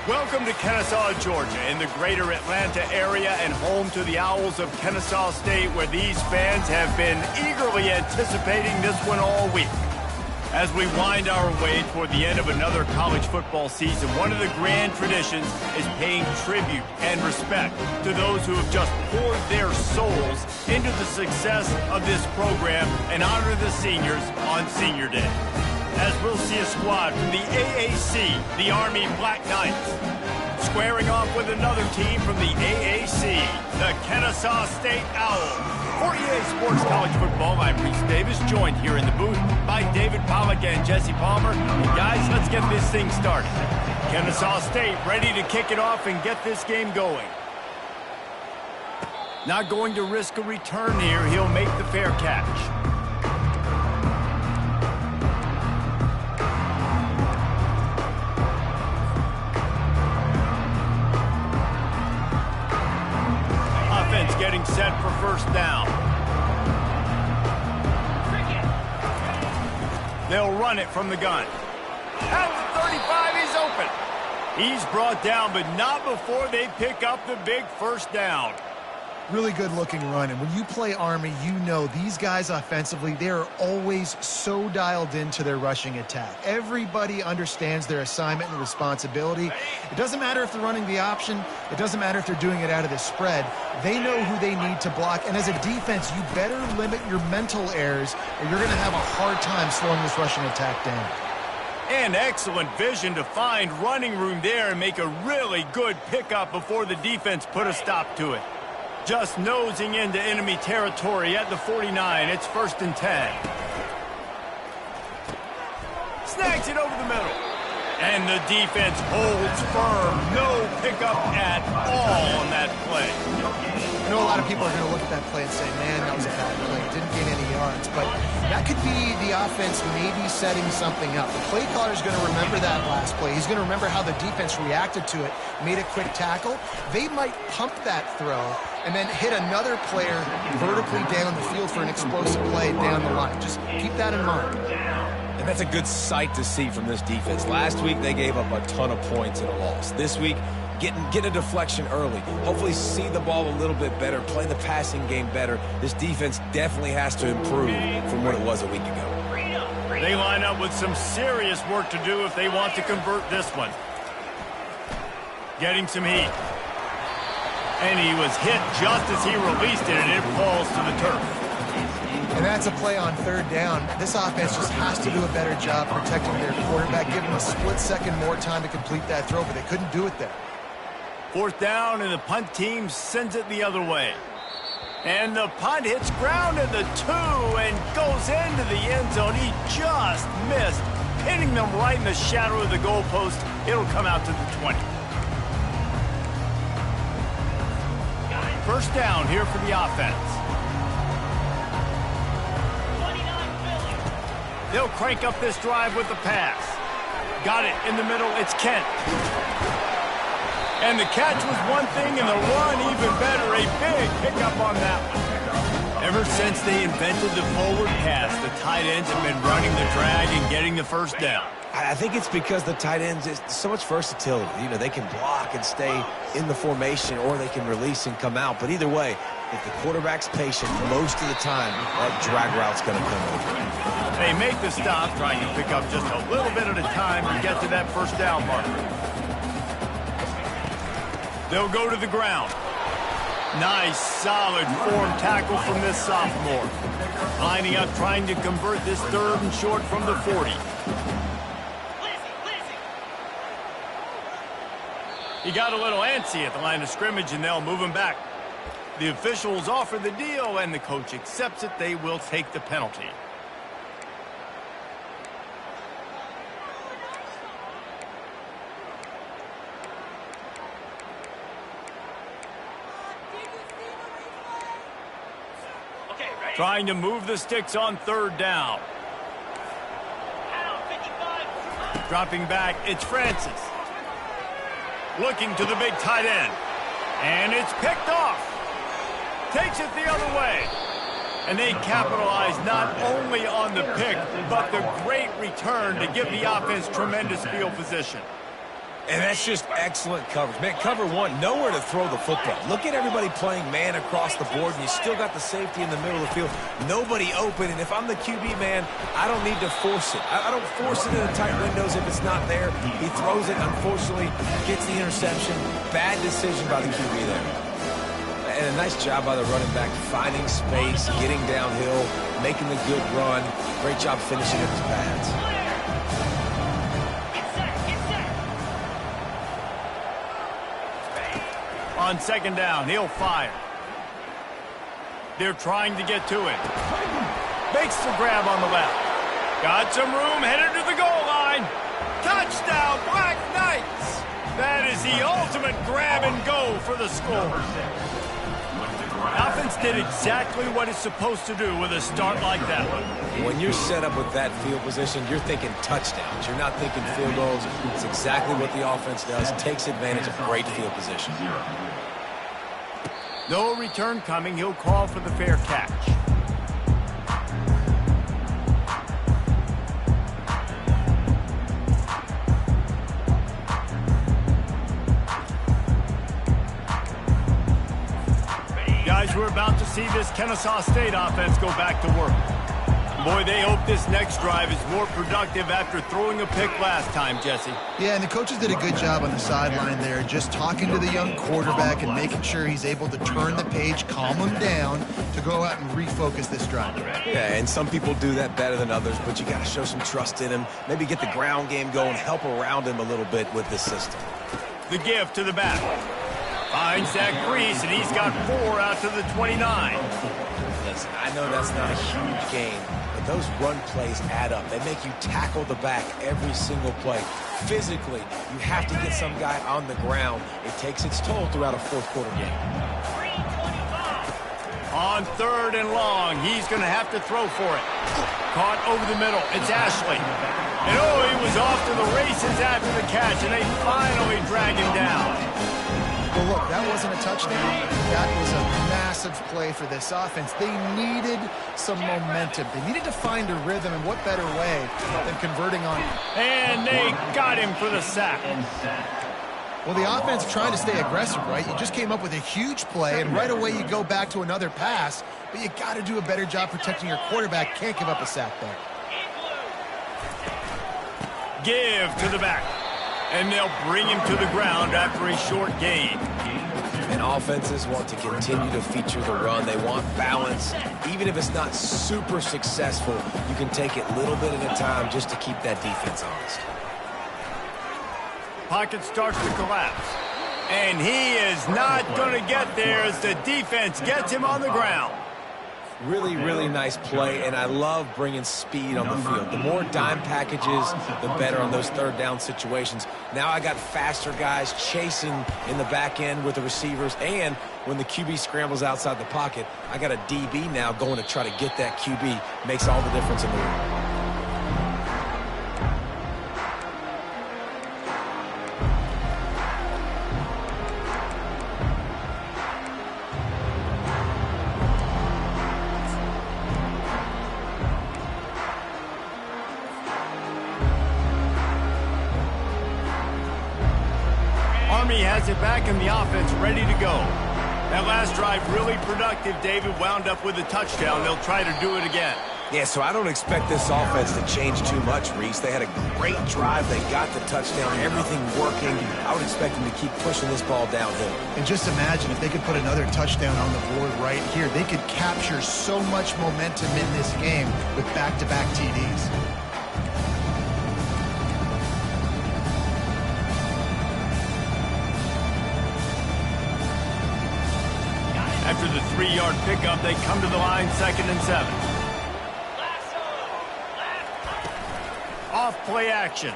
Welcome to Kennesaw, Georgia, in the greater Atlanta area and home to the Owls of Kennesaw State, where these fans have been eagerly anticipating this one all week. As we wind our way toward the end of another college football season, one of the grand traditions is paying tribute and respect to those who have just poured their souls into the success of this program and honor the seniors on Senior Day. As we'll see a squad from the AAC, the Army Black Knights, squaring off with another team from the AAC, the Kennesaw State Owls. For EA Sports College Football, I'm Reese Davis, joined here in the booth by David Pollack and Jesse Palmer. And guys, let's get this thing started. Kennesaw State ready to kick it off and get this game going. Not going to risk a return here. He'll make the fair catch. Getting set for first down. They'll run it from the gun. At the 35, he's open. He's brought down, but not before they pick up the big first down. Really good-looking run, and when you play Army, you know these guys offensively, they are always so dialed into their rushing attack. Everybody understands their assignment and responsibility. It doesn't matter if they're running the option. It doesn't matter if they're doing it out of the spread. They know who they need to block, and as a defense, you better limit your mental errors, or you're going to have a hard time slowing this rushing attack down. And excellent vision to find running room there and make a really good pickup before the defense put a stop to it. Just nosing into enemy territory at the 49. It's 1st and 10. Snags it over the middle. And the defense holds firm. No pickup at all on that play. I know a lot of people are going to look at that play and say, man, that was a bad play. Didn't gain any yards. But that could be the offense maybe setting something up. The play caller is going to remember that last play. He's going to remember how the defense reacted to it, made a quick tackle. They might pump that throw and then hit another player vertically down the field for an explosive play down the line. Just keep that in mind. And that's a good sight to see from this defense. Last week, they gave up a ton of points in a loss. This week, get a deflection early. Hopefully see the ball a little bit better, play the passing game better. This defense definitely has to improve from what it was a week ago. They line up with some serious work to do if they want to convert this one. Getting some heat. And he was hit just as he released it, and it falls to the turf. And that's a play on 3rd down. This offense just has to do a better job protecting their quarterback, give him a split second more time to complete that throw, but they couldn't do it there. 4th down, and the punt team sends it the other way. And the punt hits ground at the 2 and goes into the end zone. He just missed, hitting them right in the shadow of the goalpost. It'll come out to the 20. First down here for the offense. They'll crank up this drive with the pass. Got it in the middle. It's Kent. And the catch was one thing, and the run even better. A big pickup on that one. Ever since they invented the forward pass, the tight ends have been running the drag and getting the first down. I think it's because the tight ends is so much versatility. You know, they can block and stay in the formation, or they can release and come out. But either way, if the quarterback's patient, most of the time, that drag route's going to come over. They make the stop, trying to pick up just a little bit at a time to get to that first down marker. They'll go to the ground. Nice, solid form tackle from this sophomore. Lining up, trying to convert this 3rd and short from the 40. He got a little antsy at the line of scrimmage, and they'll move him back. The officials offer the deal, and the coach accepts it. They will take the penalty. Trying to move the sticks on 3rd down. Dropping back, it's Francis. Looking to the big tight end. And it's picked off. Takes it the other way. And they capitalize not only on the pick, but the great return to give the offense tremendous field position. And that's just excellent coverage. Man, cover one, nowhere to throw the football. Look at everybody playing man across the board, and you still got the safety in the middle of the field. Nobody open, and if I'm the QB, man, I don't need to force it. I don't force it in the tight windows if it's not there. He throws it, unfortunately, gets the interception. Bad decision by the QB there. And a nice job by the running back, finding space, getting downhill, making the good run. Great job finishing up his pads. On second down, he'll fire. They're trying to get to it. Makes the grab on the left. Got some room, headed to the goal line. Touchdown, Black Knights! That is the ultimate grab and go for the score. Offense did exactly what it's supposed to do with a start like that one. When you're set up with that field position, you're thinking touchdowns. You're not thinking field goals. It's exactly what the offense does. Takes advantage of great field position. No return coming. He'll call for the fair catch. Guys, we're about to see this Kennesaw State offense go back to work. Boy, they hope this next drive is more productive after throwing a pick last time, Jesse. Yeah, and the coaches did a good job on the sideline there, just talking to the young quarterback and making sure he's able to turn the page, calm him down to go out and refocus this drive. Yeah, and some people do that better than others, but you got to show some trust in him. Maybe get the ground game going, help around him a little bit with this system. The gift to the back. Finds that crease, and he's got 4 out to the 29. Listen, I know that's not a huge gain, but those run plays add up. They make you tackle the back every single play. Physically, you have to get some guy on the ground. It takes its toll throughout a fourth quarter game. On third and long, he's going to have to throw for it. Caught over the middle. It's Ashley. And oh, he was off to the races after the catch, and they finally drag him down. Well, look, that wasn't a touchdown. That was a massive play for this offense. They needed some momentum. They needed to find a rhythm, and what better way than converting on. And they got him for the sack. Well, the offense trying to stay aggressive, right? You just came up with a huge play, and right away you go back to another pass, but you got to do a better job protecting your quarterback. Can't give up a sack there. Give to the back. And they'll bring him to the ground after a short gain. And offenses want to continue to feature the run. They want balance. Even if it's not super successful, you can take it a little bit at a time just to keep that defense honest. Pocket starts to collapse. And he is not going to get there as the defense gets him on the ground. Really, really nice play, and I love bringing speed on the field. The more dime packages, the better on those third down situations. Now I got faster guys chasing in the back end with the receivers, and when the QB scrambles outside the pocket, I got a DB now going to try to get that QB. Makes all the difference in the world. Army has it back in the offense, ready to go. That last drive really productive. David wound up with a touchdown. They'll try to do it again. Yeah, so I don't expect this offense to change too much, Reese. They had a great drive. They got the touchdown, everything working. I would expect them to keep pushing this ball downhill. And just imagine if they could put another touchdown on the board right here. They could capture so much momentum in this game with back-to-back TDs. After the 3-yard pickup, they come to the line, 2nd and 7. Off play action.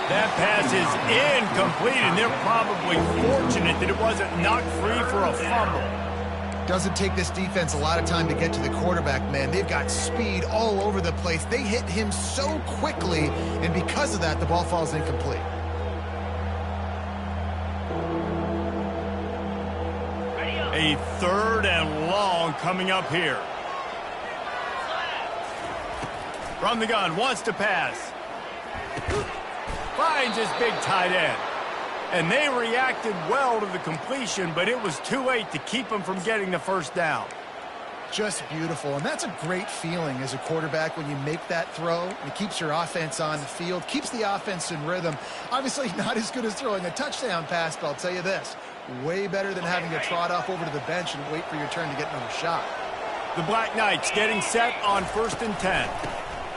That pass is incomplete, and they're probably fortunate that it wasn't knocked free for a fumble. Doesn't take this defense a lot of time to get to the quarterback, man. They've got speed all over the place. They hit him so quickly, and because of that, the ball falls incomplete. A 3rd and long coming up here. From the gun, wants to pass. Finds his big tight end. And they reacted well to the completion, but it was too late to keep him from getting the first down. Just beautiful, and that's a great feeling as a quarterback when you make that throw. It keeps your offense on the field, keeps the offense in rhythm. Obviously not as good as throwing a touchdown pass, but I'll tell you this, way better than having to trot off over to the bench and wait for your turn to get another shot. The Black Knights getting set on 1st and 10.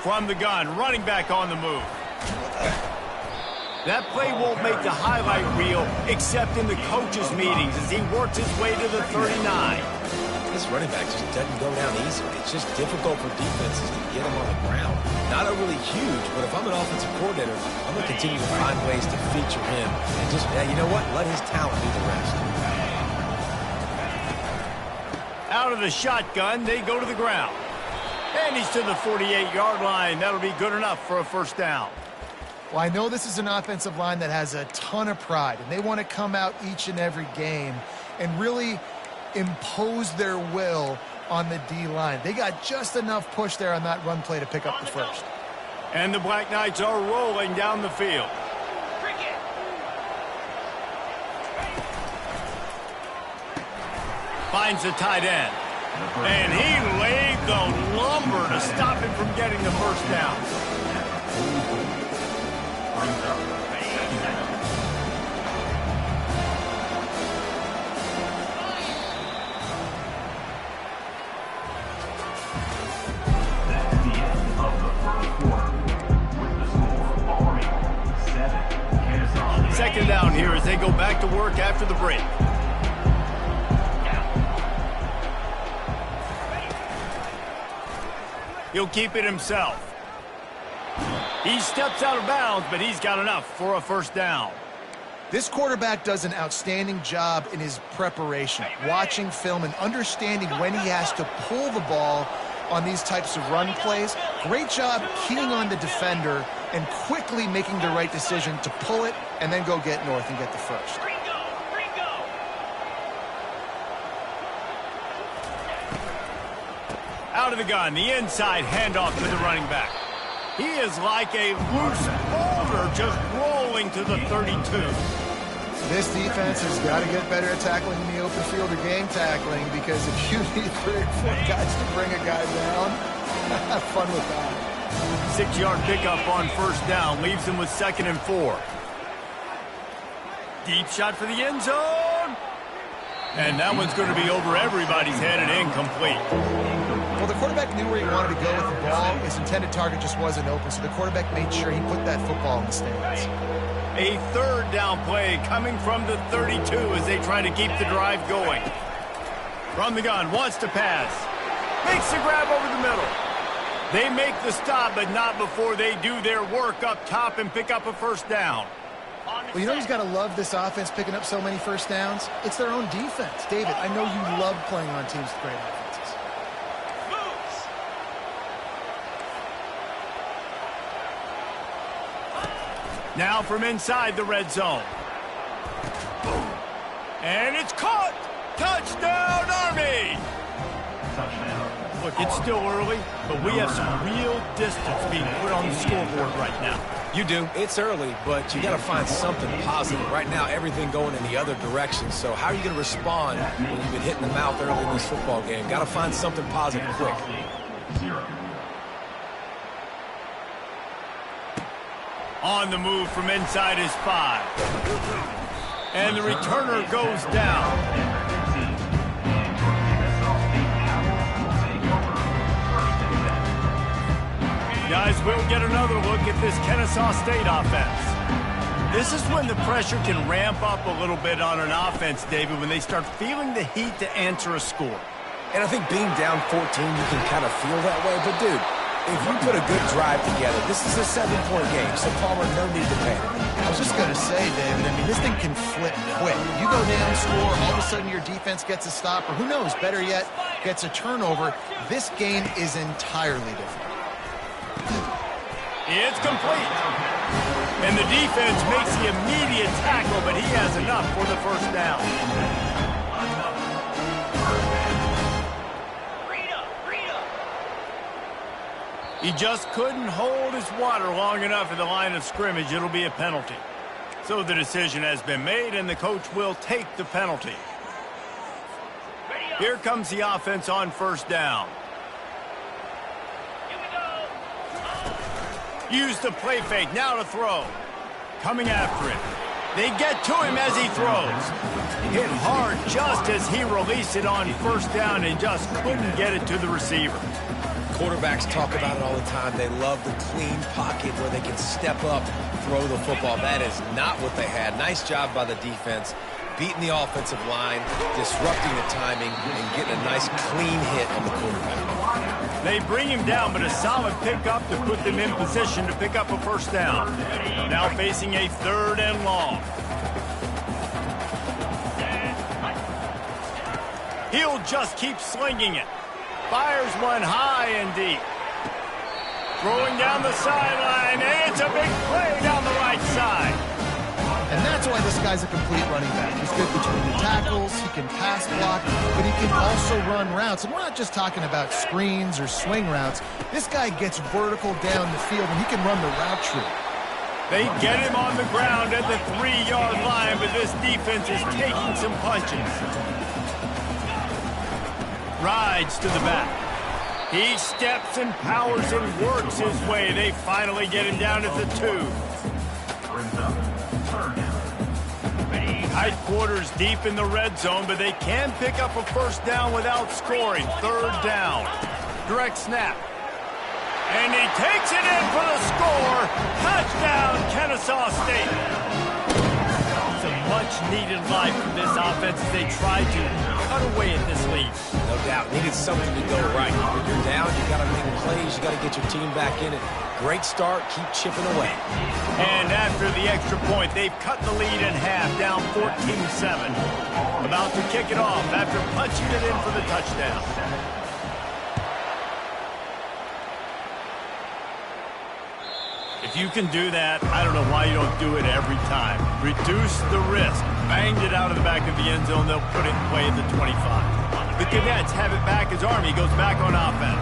From the gun, running back on the move. That play won't make the highlight reel except in the coaches' meetings as he works his way to the 39. This running back just doesn't go down easily. It's just difficult for defenses to get him on the ground. Not overly huge, but if I'm an offensive coordinator, I'm going to continue to find ways to feature him. And just, you know what? Let his talent do the rest. Out of the shotgun, they go to the ground. And he's to the 48-yard line. That'll be good enough for a first down. Well, I know this is an offensive line that has a ton of pride, and they want to come out each and every game and really impose their will on the D-line. They got just enough push there on that run play to pick up the first. And the Black Knights are rolling down the field. Finds the tight end. And he laid the lumber to stop him from getting the first down. Second down here as they go back to work after the break. He'll keep it himself. He steps out of bounds, but he's got enough for a first down. This quarterback does an outstanding job in his preparation, watching film and understanding when he has to pull the ball on these types of run plays. Great job keying on the defender and quickly making the right decision to pull it and then go get north and get the first. Out of the gun, the inside handoff to the running back. He is like a loose boulder just rolling to the 32. This defense has got to get better at tackling in the open field or game tackling, because if you need 3 or 4 guys to bring a guy down, have fun with that. 6-yard pickup on first down leaves him with 2nd and 4. Deep shot for the end zone. And that one's going to be over everybody's head and incomplete. Well, the quarterback knew where he wanted to go with the ball. His intended target just wasn't open, so the quarterback made sure he put that football in the stands. A 3rd down play coming from the 32 as they try to keep the drive going. From the gun, wants to pass. Makes the grab over the middle. They make the stop, but not before they do their work up top and pick up a first down. Well, you know who's got to love this offense picking up so many first downs? It's their own defense. David, I know you love playing on teams with great offenses. Now from inside the red zone. And it's caught! Touchdown, Army! Look, it's still early, but we have some real distance being put on the scoreboard right now. You do. It's early, but you got to find something positive. Right now, everything going in the other direction. So how are you going to respond when you've been hit in the mouth early in this football game? Got to find something positive quick. On the move from inside his 5. And the returner goes down. Guys, we'll get another look at this Kennesaw State offense. This is when the pressure can ramp up a little bit on an offense, David, when they start feeling the heat to answer a score. And I think being down 14, you can kind of feel that way. But, dude, if you put a good drive together, this is a 7-point game, so Palmer, no need to panic. I was just going to say, David, I mean, this thing can flip quick. You go down, score, all of a sudden your defense gets a stop, or who knows, better yet, gets a turnover. This game is entirely different. It's complete. And the defense makes the immediate tackle, but he has enough for the first down. He just couldn't hold his water long enough at the line of scrimmage. It'll be a penalty. So the decision has been made, and the coach will take the penalty. Here comes the offense on first down. Use the play fake, now to throw. Coming after it. They get to him as he throws. Hit hard just as he released it on first down and just couldn't get it to the receiver. Quarterbacks talk about it all the time. They love the clean pocket where they can step up, throw the football. That is not what they had. Nice job by the defense, beating the offensive line, disrupting the timing, and getting a nice clean hit on the quarterback. They bring him down, but a solid pickup to put them in position to pick up a first down. Now facing a 3rd and long. He'll just keep slinging it. Fires one high and deep. Throwing down the sideline, and it's a big play down the right side. And that's why this guy's a complete running back. He's good between the tackles, he can pass block, but he can also run routes. And we're not just talking about screens or swing routes. This guy gets vertical down the field, and he can run the route tree. They get him on the ground at the 3-yard line, but this defense is taking some punches. Rides to the back. He steps and powers and works his way. They finally get him down at the 2. Tight quarters deep in the red zone, but they can pick up a first down without scoring. 3rd down. Direct snap. And he takes it in for the score. Touchdown, Kennasaw State. Some much-needed life from this offense as they try to cut away at this lead. No doubt. Needed something to go right. When you're down, you got to make plays. You got to get your team back in it. Great start. Keep chipping away. And after the extra point, they've cut the lead in half, down 14-7. About to kick it off after punching it in for the touchdown. If you can do that, I don't know why you don't do it every time. Reduce the risk. Banged it out of the back of the end zone. They'll put it in play at the 25. The Cadets have it back as Army goes back on offense.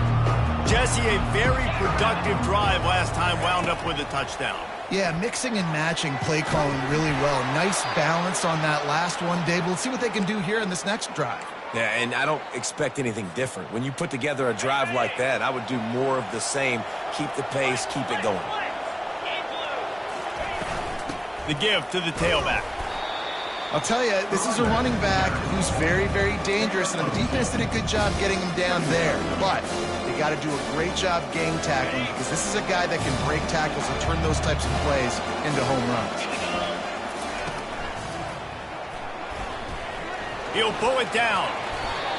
Jesse, a very productive drive last time, wound up with a touchdown. Yeah, mixing and matching play calling really well. Nice balance on that last one, Dave. We'll see what they can do here in this next drive. Yeah, and I don't expect anything different. When you put together a drive like that, I would do more of the same. Keep the pace, keep it going. The give to the tailback. I'll tell you, this is a running back who's very, very dangerous, and the defense did a good job getting him down there. But they got to do a great job game tackling because this is a guy that can break tackles and turn those types of plays into home runs. He'll pull it down.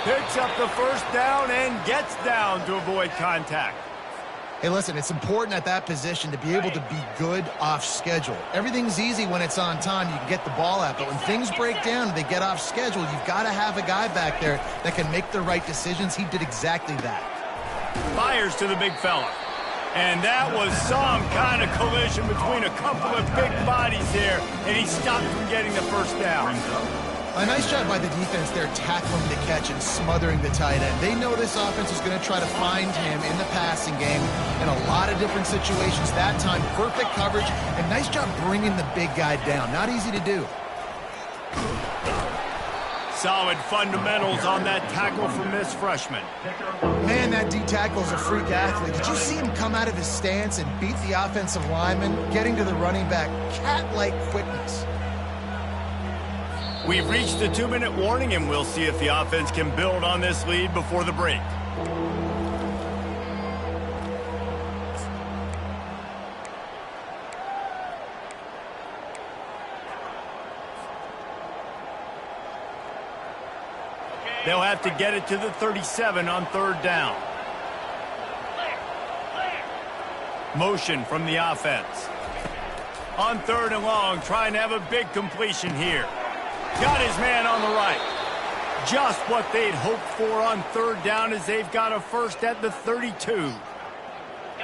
Picks up the first down and gets down to avoid contact. Hey, listen, it's important at that position to be able to be good off schedule. Everything's easy when it's on time. You can get the ball out. But when things break down and they get off schedule, you've got to have a guy back there that can make the right decisions. He did exactly that. Fires to the big fella. And that was some kind of collision between a couple of big bodies there, and he stopped from getting the first down. A nice job by the defense there, tackling the catch and smothering the tight end. They know this offense is going to try to find him in the passing game in a lot of different situations. That time, perfect coverage, and nice job bringing the big guy down. Not easy to do. Solid fundamentals on that tackle from this freshman. Man, that D-tackle is a freak athlete. Did you see him come out of his stance and beat the offensive lineman, getting to the running back? Cat-like quickness. We've reached the 2-minute warning, and we'll see if the offense can build on this lead before the break. They'll have to get it to the 37 on 3rd down. Motion from the offense. On 3rd and long, trying to have a big completion here. Got his man on the right. Just what they'd hoped for on 3rd down as they've got a first at the 32.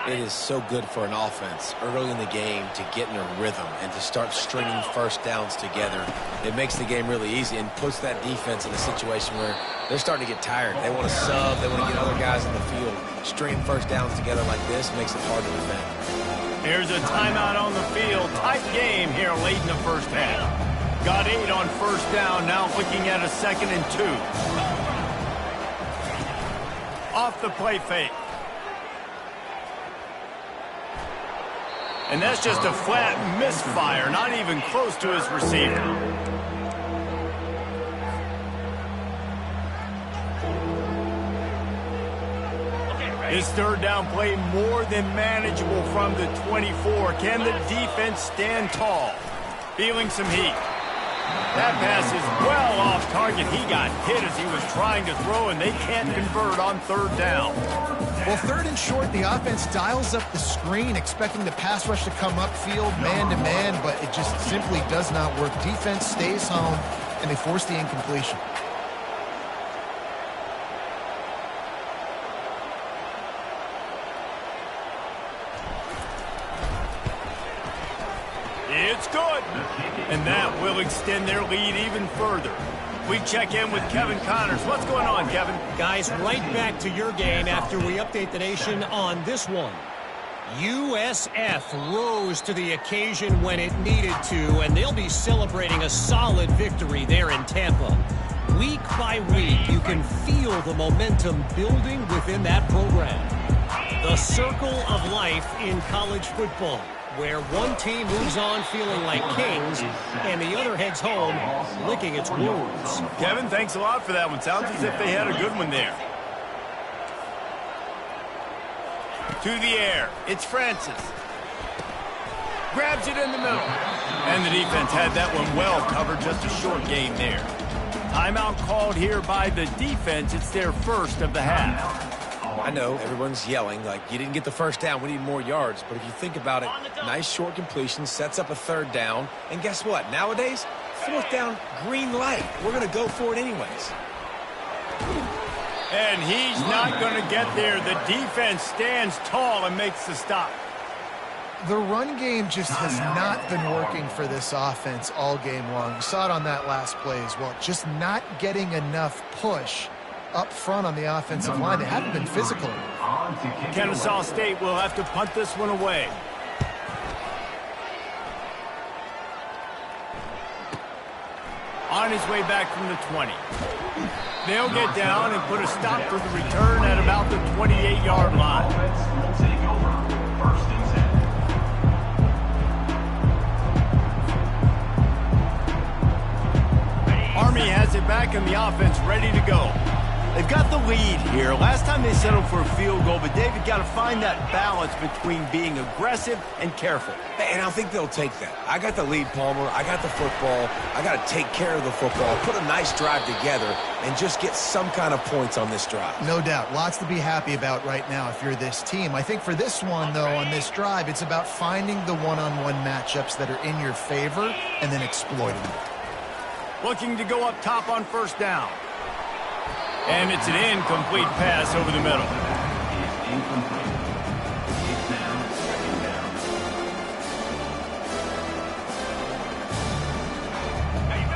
It is so good for an offense early in the game to get in a rhythm and to start stringing first downs together. It makes the game really easy and puts that defense in a situation where they're starting to get tired. They want to sub. They want to get other guys in the field. Stringing first downs together like this makes it hard to defend. Here's a timeout on the field. Tight game here late in the first half. Got 8 on first down. Now looking at a 2nd and 2. Off the play fake. And that's just a flat misfire, not even close to his receiver. This third down play more than manageable from the 24. Can the defense stand tall? Feeling some heat. That pass is well off target. He got hit as he was trying to throw, and they can't convert on third down. Well, 3rd and short, the offense dials up the screen, expecting the pass rush to come upfield man-to-man, but it just simply does not work. Defense stays home, and they force the incompletion. It's good. And that will extend their lead even further. We check in with Kevin Connors. What's going on, Kevin? Guys, right back to your game after we update the nation on this one. USF rose to the occasion when it needed to, and they'll be celebrating a solid victory there in Tampa. Week by week, you can feel the momentum building within that program. The circle of life in college football, where one team moves on feeling like kings and the other heads home licking its wounds. Kevin, thanks a lot for that one. Sounds as if they had a good one there. To the air. It's Francis. Grabs it in the middle. And the defense had that one well covered. Just a short gain there. Timeout called here by the defense. It's their first of the half. I know everyone's yelling like, you didn't get the first down, we need more yards. But if you think about it, nice short completion, sets up a third down. And guess what? Nowadays, fourth down, green light. We're going to go for it anyways. And he's not going to get there. The defense stands tall and makes the stop. The run game just has not been working for this offense all game long. You saw it on that last play as well. Just not getting enough push up front on the offensive line. They haven't been physical. Kennasaw State will have to punt this one away. On his way back from the 20. They'll get down and put a stop for the return at about the 28-yard line. Army has it back and the offense ready to go. They've got the lead here. Last time they settled for a field goal, but David got to find that balance between being aggressive and careful. And I think they'll take that. I got the lead, Palmer. I got the football. I got to take care of the football, put a nice drive together, and just get some kind of points on this drive. No doubt. Lots to be happy about right now if you're this team. I think for this one, though, on this drive, it's about finding the one-on-one matchups that are in your favor and then exploiting them. Looking to go up top on first down. And it's an incomplete pass over the middle.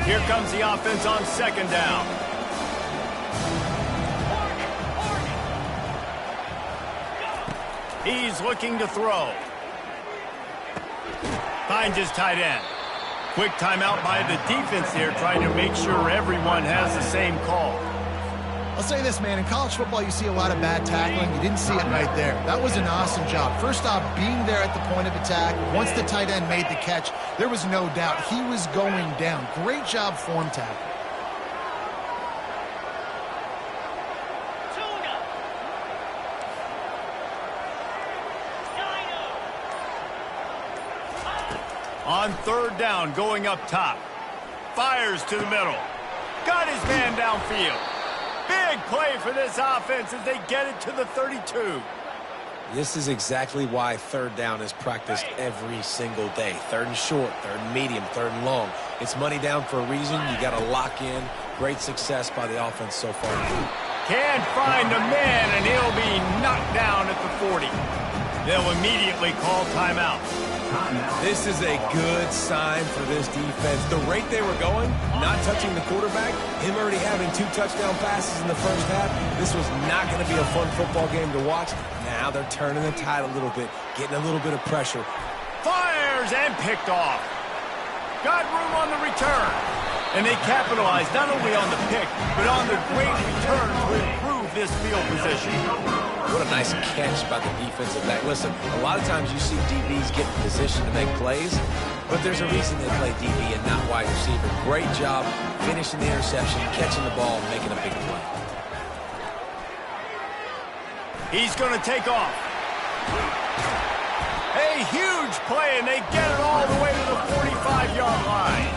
Here comes the offense on second down. He's looking to throw. Finds his tight end. Quick timeout by the defense there, trying to make sure everyone has the same call. I'll say this, man. In college football, you see a lot of bad tackling. You didn't see it right there. That was an awesome job. First off, being there at the point of attack. Once the tight end made the catch, there was no doubt he was going down. Great job form tackle. On third down, going up top. Fires to the middle. Got his man downfield. Big play for this offense as they get it to the 32. This is exactly why third down is practiced every single day. Third and short, third and medium, third and long. It's money down for a reason. You got to lock in. Great success by the offense so far. Can't find a man, and he'll be knocked down at the 40. They'll immediately call timeout. This is a good sign for this defense. The rate they were going, not touching the quarterback, him already having 2 touchdown passes in the first half, this was not going to be a fun football game to watch. Now they're turning the tide a little bit, getting a little bit of pressure. Fires and picked off. Got room on the return. And they capitalized not only on the pick, but on the great return to improve this field position. What a nice catch by the defensive back. Listen, a lot of times you see DBs get in position to make plays, but there's a reason they play DB and not wide receiver. Great job finishing the interception, catching the ball, and making a big play. He's going to take off. A huge play, and they get it all the way to the 45-yard line.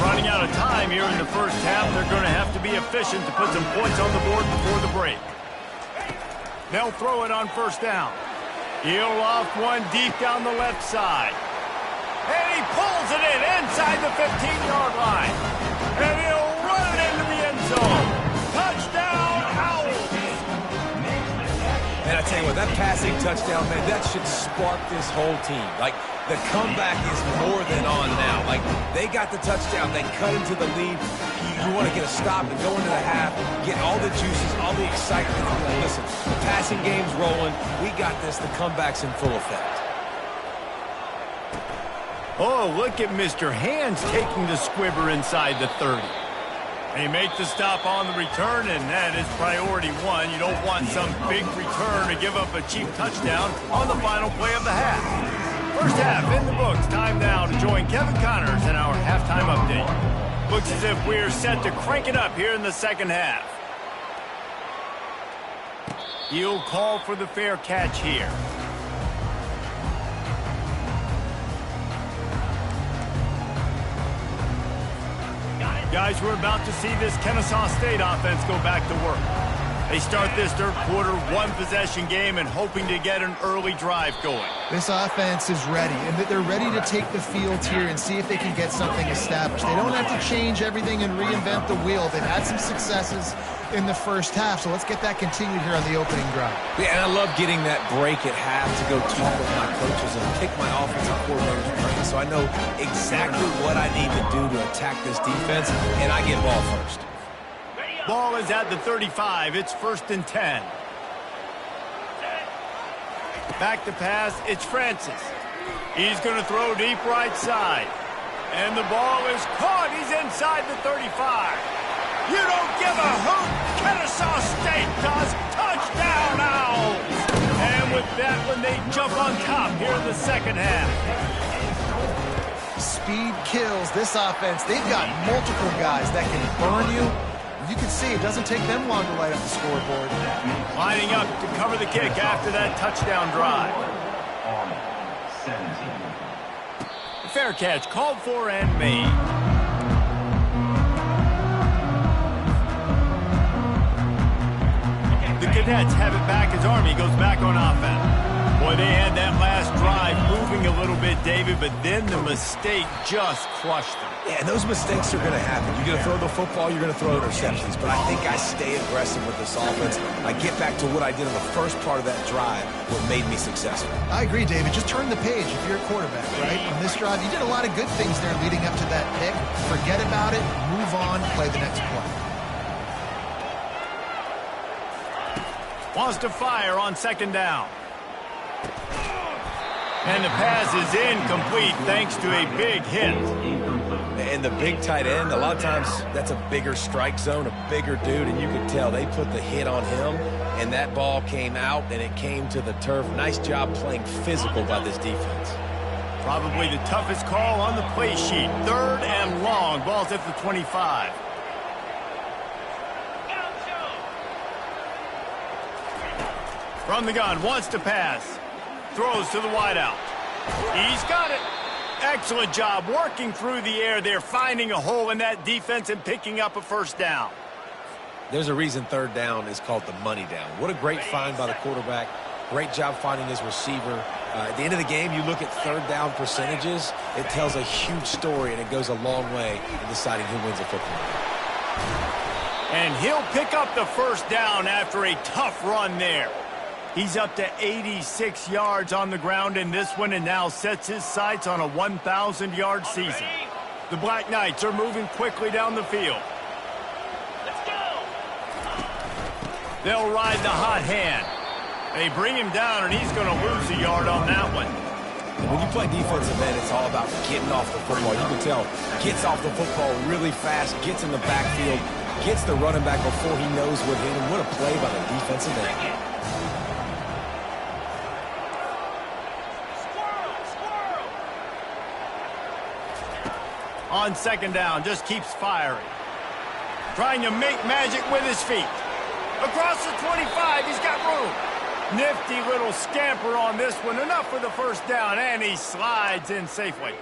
Running out of time here in the first half, they're going to have to be efficient to put some points on the board before the break. They'll throw it on first down. He'll loft one deep down the left side. And he pulls it in inside the 15-yard line. And he'll run it into the end zone. Touchdown, Owls! And I tell you what, that passing touchdown, man, that should spark this whole team. Like, the comeback is more than on now. Like, they got the touchdown. They cut into the lead. You want to get a stop and go into the half, get all the juices, all the excitement. And like, listen, the passing game's rolling. We got this. The comeback's in full effect. Oh, look at Mr. Hands taking the squibber inside the 30. They make the stop on the return, and that is priority one. You don't want some big return to give up a cheap touchdown on the final play of the half. First half in the books. Time now to join Kevin Connors in our halftime update. Looks as if we're set to crank it up here in the second half. He'll call for the fair catch here. Guys, we're about to see this Kennesaw State offense go back to work. They start this third quarter, one-possession game, and hoping to get an early drive going. This offense is ready, and they're ready to take the field here and see if they can get something established. They don't have to change everything and reinvent the wheel. They've had some successes in the first half, so let's get that continued here on the opening drive. Yeah, and I love getting that break at half to go talk with my coaches and pick my offensive coordinator's brain, so I know exactly what I need to do to attack this defense, and I get ball first. Ball is at the 35. It's 1st and 10. Back to pass. It's Francis. He's going to throw deep right side. And the ball is caught. He's inside the 35. You don't give a hoot. Kennesaw State does. Touchdown, Owls. And with that one, they jump on top here in the second half. Speed kills this offense. They've got multiple guys that can burn you. You can see it doesn't take them long to light up the scoreboard. Lining up to cover the kick after that touchdown drive. Fair catch called for and made. The Cadets have it back as Army goes back on offense. Boy, they had that last drive moving a little bit, David, but then the mistake just crushed them. Yeah, and those mistakes are going to happen. You're going to throw the football, you're going to throw interceptions. But I think I stay aggressive with this offense. I get back to what I did in the first part of that drive, what made me successful. I agree, David. Just turn the page if you're a quarterback, right? On this drive, you did a lot of good things there leading up to that pick. Forget about it, move on, play the next play. Wants to fire on second down. And the pass is incomplete thanks to a big hit. And the big tight end, a lot of times that's a bigger strike zone, a bigger dude, and you could tell they put the hit on him, and that ball came out, and it came to the turf. Nice job playing physical by this defense. Probably the toughest call on the play sheet. 3rd and long. Ball's at the 25. From the gun, wants to pass. Throws to the wideout. He's got it. Excellent job working through the air there, finding a hole in that defense and picking up a first down. There's a reason 3rd down is called the money down. What a great find by the quarterback. Great job finding his receiver. At the end of the game, you look at 3rd down percentages. It tells a huge story, and it goes a long way in deciding who wins a football game. And he'll pick up the first down after a tough run there. He's up to 86 yards on the ground in this one and now sets his sights on a 1,000-yard season. The Black Knights are moving quickly down the field. Let's go. They'll ride the hot hand. They bring him down, and he's going to lose a yard on that one. When you play defensive end, it's all about getting off the football. You can tell, gets off the football really fast, gets in the backfield, gets the running back before he knows what hit him. What a play by the defensive end. On second down, just keeps firing. Trying to make magic with his feet. Across the 25, he's got room. Nifty little scamper on this one. Enough for the first down, and he slides in safely.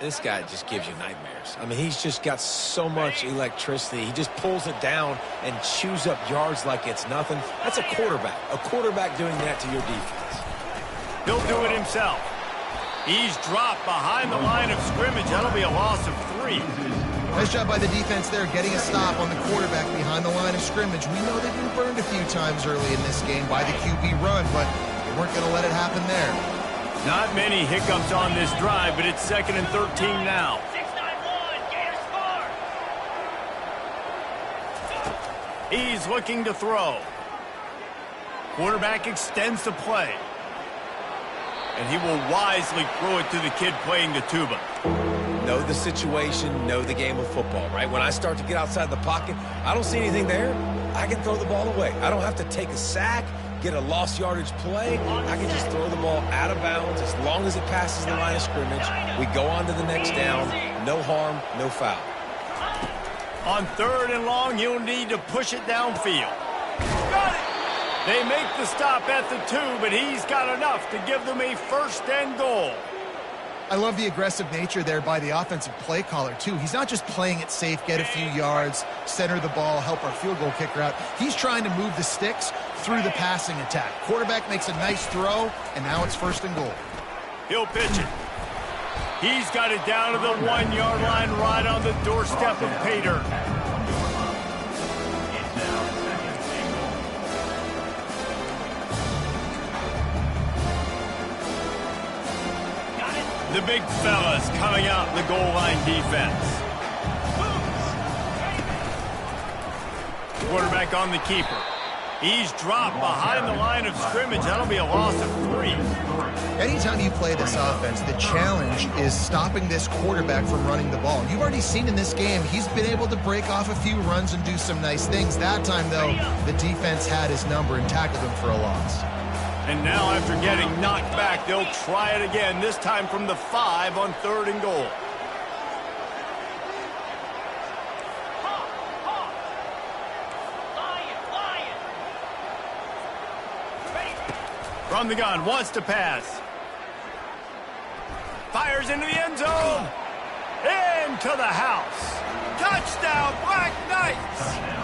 This guy just gives you nightmares. I mean, he's just got so much electricity. He just pulls it down and chews up yards like it's nothing. That's a quarterback. A quarterback doing that to your defense. He'll do it himself. He's dropped behind the line of scrimmage. That'll be a loss of 3. Nice job by the defense there, getting a stop on the quarterback behind the line of scrimmage. We know they've been burned a few times early in this game by the QB run, but they weren't going to let it happen there. Not many hiccups on this drive, but it's 2nd and 13 now. 6-9-1, Gators score. He's looking to throw. Quarterback extends the play. And he will wisely throw it to the kid playing the tuba. Know the situation, know the game of football, right? When I start to get outside the pocket, I don't see anything there. I can throw the ball away. I don't have to take a sack, get a lost yardage play. I can just throw the ball out of bounds as long as it passes the line of scrimmage. We go on to the next down. No harm, no foul. On 3rd and long, he'll need to push it downfield. Got it! They make the stop at the 2, but he's got enough to give them a 1st and goal. I love the aggressive nature there by the offensive play caller, too. He's not just playing it safe, get a few yards, center the ball, help our field goal kicker out. He's trying to move the sticks through the passing attack. Quarterback makes a nice throw, and now it's 1st and goal. He'll pitch it. He's got it down to the 1-yard line right on the doorstep of pay dirt. The big fellas coming out in the goal line defense. Quarterback on the keeper. He's dropped behind the line of scrimmage. That'll be a loss of 3. Anytime you play this offense, the challenge is stopping this quarterback from running the ball. You've already seen in this game, he's been able to break off a few runs and do some nice things. That time, though, the defense had his number and tackled him for a loss. And now, after getting knocked back, they'll try it again, this time from the 5 on 3rd and goal. From the gun, wants to pass. Fires into the end zone. Into the house. Touchdown, Black Knights!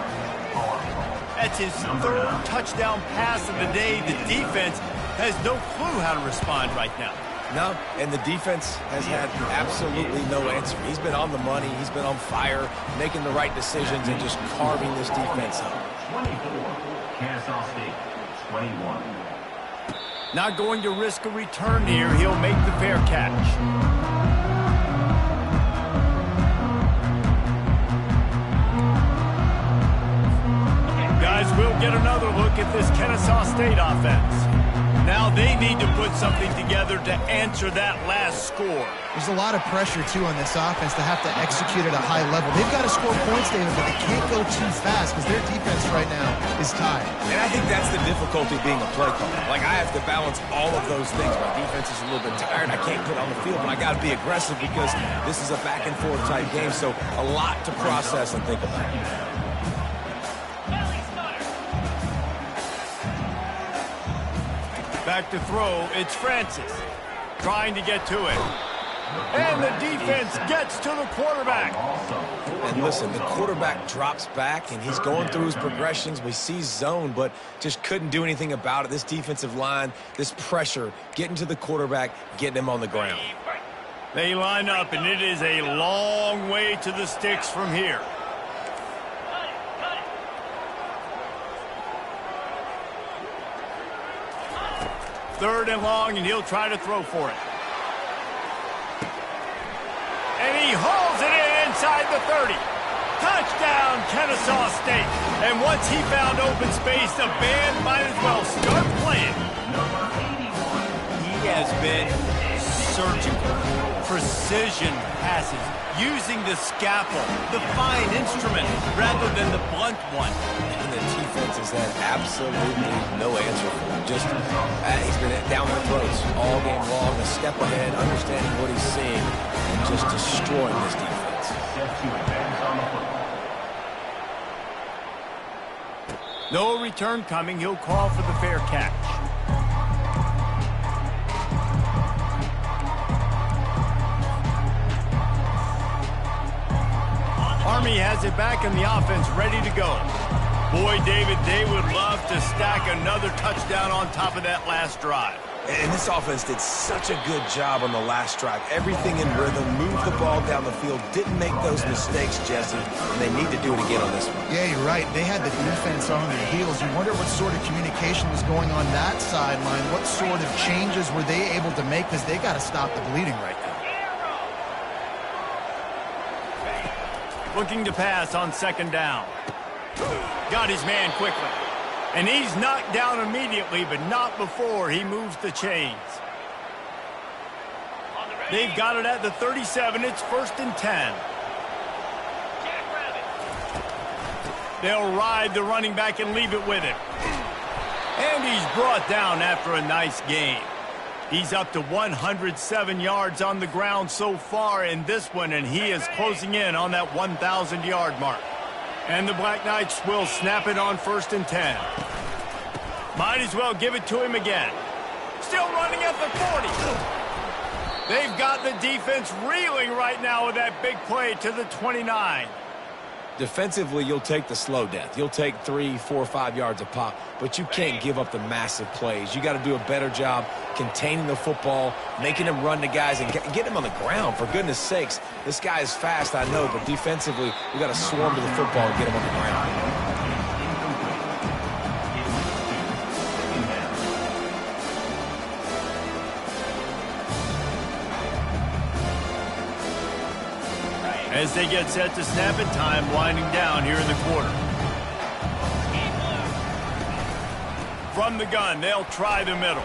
That's his 3rd touchdown pass of the day. The defense has no clue how to respond right now. No, and the defense has had absolutely no answer. He's been on the money. He's been on fire, making the right decisions and just carving this defense up. 24, Kennasaw ST, 21. Not going to risk a return here. He'll make the fair catch. Guys, we'll get another look at this Kennesaw State offense. Now they need to put something together to answer that last score. There's a lot of pressure, too, on this offense to have to execute at a high level. They've got to score points, David, but they can't go too fast because their defense right now is tired. And I think that's the difficulty being a play caller. Like, I have to balance all of those things. My defense is a little bit tired. I can't put on the field, but I got to be aggressive because this is a back-and-forth type game, so a lot to process and think about. Back to throw, it's Francis. Trying to get to it. And the defense gets to the quarterback. And listen, the quarterback drops back, and he's going through his progressions. We see zone, but just couldn't do anything about it. This defensive line, this pressure, getting to the quarterback, getting him on the ground. They line up, and it is a long way to the sticks from here. 3rd and long, and he'll try to throw for it. And he hauls it in inside the 30. Touchdown, Kennasaw State. And once he found open space, the band might as well start playing. He has been surgical, precision passes, using the scalpel, the fine instrument, rather than the blunt one. And the defense has had absolutely no answer for him. Just, he's been down their throats all game long, a step ahead, understanding what he's seeing, and just destroying this defense. No return coming. He'll call for the fair catch. Army has it back in the offense, ready to go. Boy, David, they would love to stack another touchdown on top of that last drive. And this offense did such a good job on the last drive. Everything in rhythm, moved the ball down the field, didn't make those mistakes, Jesse, and they need to do it again on this one. Yeah, you're right. They had the defense on their heels. You wonder what sort of communication was going on that sideline. What sort of changes were they able to make, because they got to stop the bleeding right now. Looking to pass on 2nd down. Got his man quickly. And he's knocked down immediately, but not before he moves the chains. They've got it at the 37. It's 1st and 10. They'll ride the running back and leave it with him. And he's brought down after a nice game. He's up to 107 yards on the ground so far in this one, and he is closing in on that 1,000-yard mark. And the Black Knights will snap it on 1st and 10. Might as well give it to him again. Still running at the 40. They've got the defense reeling right now with that big play to the 29. Defensively, you'll take the slow death. You'll take 3, 4, 5 yards a pop, but you can't give up the massive plays. You got to do a better job containing the football, making him run to guys, and get him on the ground, for goodness sakes. This guy is fast, I know, but defensively, we got to swarm to the football and get him on the ground. As they get set to snap it, time winding down here in the quarter. From the gun, they'll try the middle.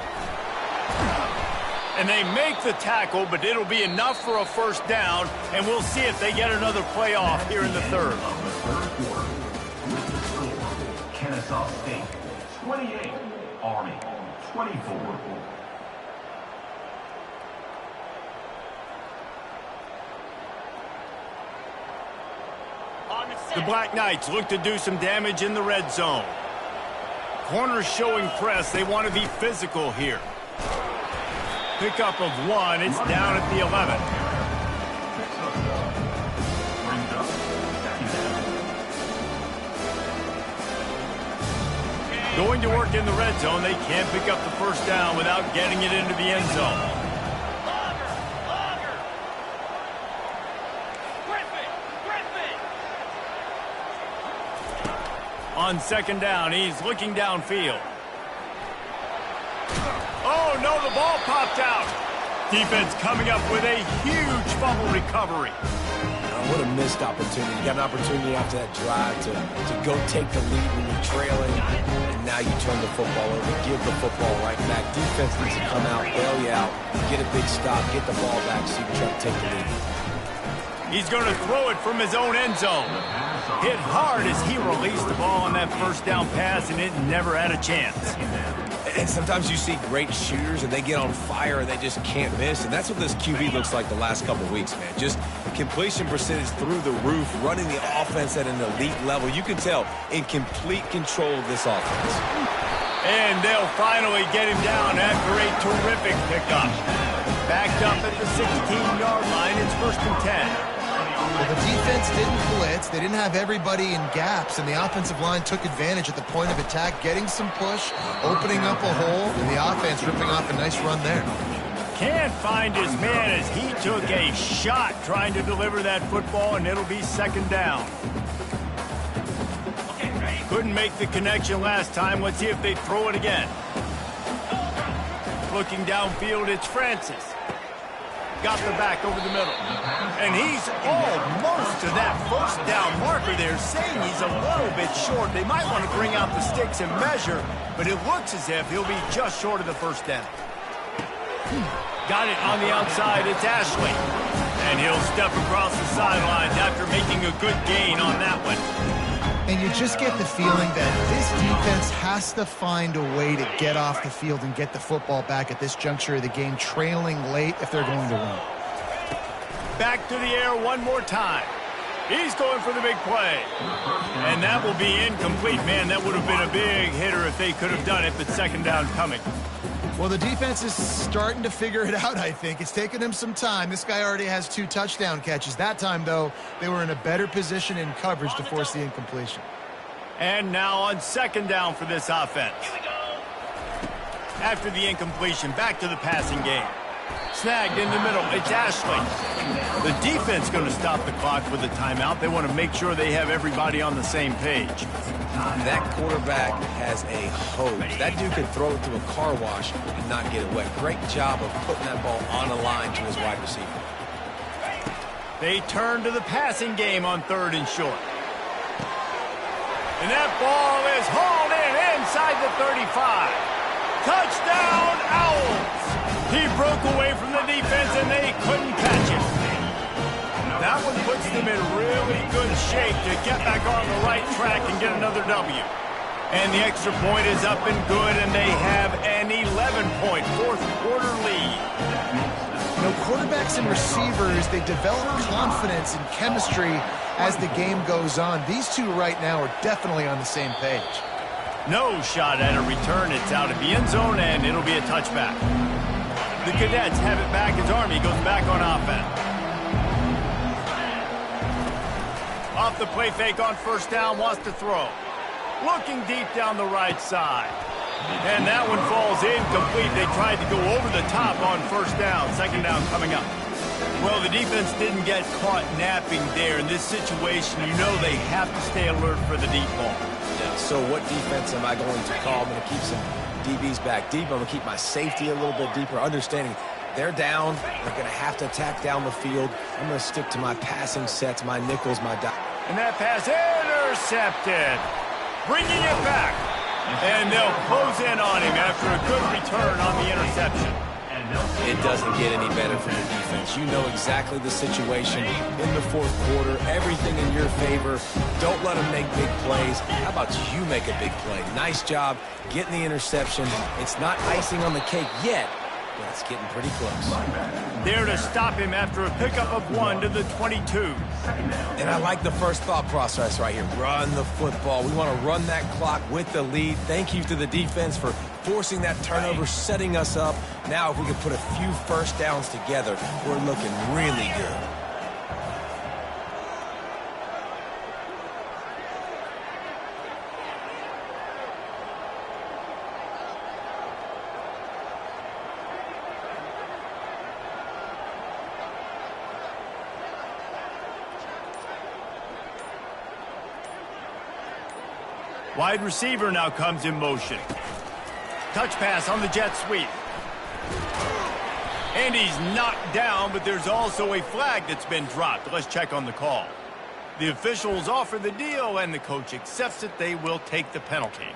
And they make the tackle, but it'll be enough for a 1st down, and we'll see if they get another play off here in the 3rd. Kennesaw State, 28. Army, 24. The Black Knights look to do some damage in the red zone. Corners showing press. They want to be physical here. Pickup of 1. It's down at the 11. Going to work in the red zone. They can't pick up the 1st down without getting it into the end zone. On 2nd down, he's looking downfield. Oh, no, the ball popped out. Defense coming up with a huge fumble recovery. What a missed opportunity. You got an opportunity after that drive to go take the lead when you're trailing, and now you turn the football over, give the football right back. Defense needs to come out, bail you out, get a big stop, get the ball back so you can try to take the lead. He's going to throw it from his own end zone. Hit hard as he released the ball on that 1st down pass, and it never had a chance. And sometimes you see great shooters, and they get on fire, and they just can't miss. And that's what this QB looks like the last couple of weeks, man. Just completion percentage through the roof, running the offense at an elite level. You can tell in complete control of this offense. And they'll finally get him down after a terrific pickup. Backed up at the 16-yard line. It's 1st and 10. Well, the defense didn't blitz. They didn't have everybody in gaps, and the offensive line took advantage at the point of attack, getting some push, opening up a hole, and the offense ripping off a nice run there. Can't find his man as he took a shot trying to deliver that football, and it'll be 2nd down. Couldn't make the connection last time. Let's see if they throw it again. looking downfield. It's Francis. Got the back over the middle. And he's almost to that first down marker there, saying he's a little bit short. They might want to bring out the sticks and measure, but it looks as if he'll be just short of the first down. Got it on the outside. It's Ashley. And he'll step across the sidelines after making a good gain on that one. And you just get the feeling that this defense has to find a way to get off the field and get the football back at this juncture of the game, trailing late if they're going to win. Back to the air one more time. He's going for the big play. And that will be incomplete. Man, that would have been a big hitter if they could have done it, but second down coming. Well, the defense is starting to figure it out, I think. It's taken them some time. This guy already has 2 touchdown catches. That time, though, they were in a better position in coverage to force the incompletion. And now on second down for this offense. Here we go. After the incompletion, back to the passing game. Snagged in the middle. It's Ashley. The defense going to stop the clock with a timeout. They want to make sure they have everybody on the same page. That quarterback has a hose. That dude could throw it to a car wash and not get it wet. Great job of putting that ball on a line to his wide receiver. They turn to the passing game on 3rd and short. And that ball is hauled in inside the 35. Touchdown, Owls! He broke away from the defense and they couldn't catch him. That one puts them in really good shape to get back on the right track and get another W. And the extra point is up and good, and they have an 11-point fourth-quarter lead. You know, quarterbacks and receivers, they develop confidence and chemistry as the game goes on. These two right now are definitely on the same page. No shot at a return. It's out of the end zone, and it'll be a touchback. The Cadets have it back as Army goes back on offense. Off the play fake on first down, wants to throw. Looking deep down the right side. And that one falls incomplete. They tried to go over the top on first down. Second down coming up. Well, the defense didn't get caught napping there. In this situation, you know they have to stay alert for the deep ball. Yeah, so what defense am I going to call? I'm going to keep some DBs back deep. I'm going to keep my safety a little bit deeper, understanding they're down. They're going to have to attack down the field. I'm going to stick to my passing sets, my nickels, my dot. And that pass intercepted. Bringing it back. And they'll close in on him after a good return on the interception. It doesn't get any better from the defense. You know exactly the situation in the fourth quarter. Everything in your favor. Don't let them make big plays. How about you make a big play? Nice job getting the interception. It's not icing on the cake yet, but it's getting pretty close. There to stop him after a pickup of 1 to the 22. And I like the first thought process right here. Run the football. We want to run that clock with the lead. Thank you to the defense for forcing that turnover, setting us up. Now if we can put a few first downs together, we're looking really good. Wide receiver now comes in motion. Touch pass on the jet sweep. And he's knocked down, but there's also a flag that's been dropped. Let's check on the call. The officials offer the deal, and the coach accepts it. They will take the penalty.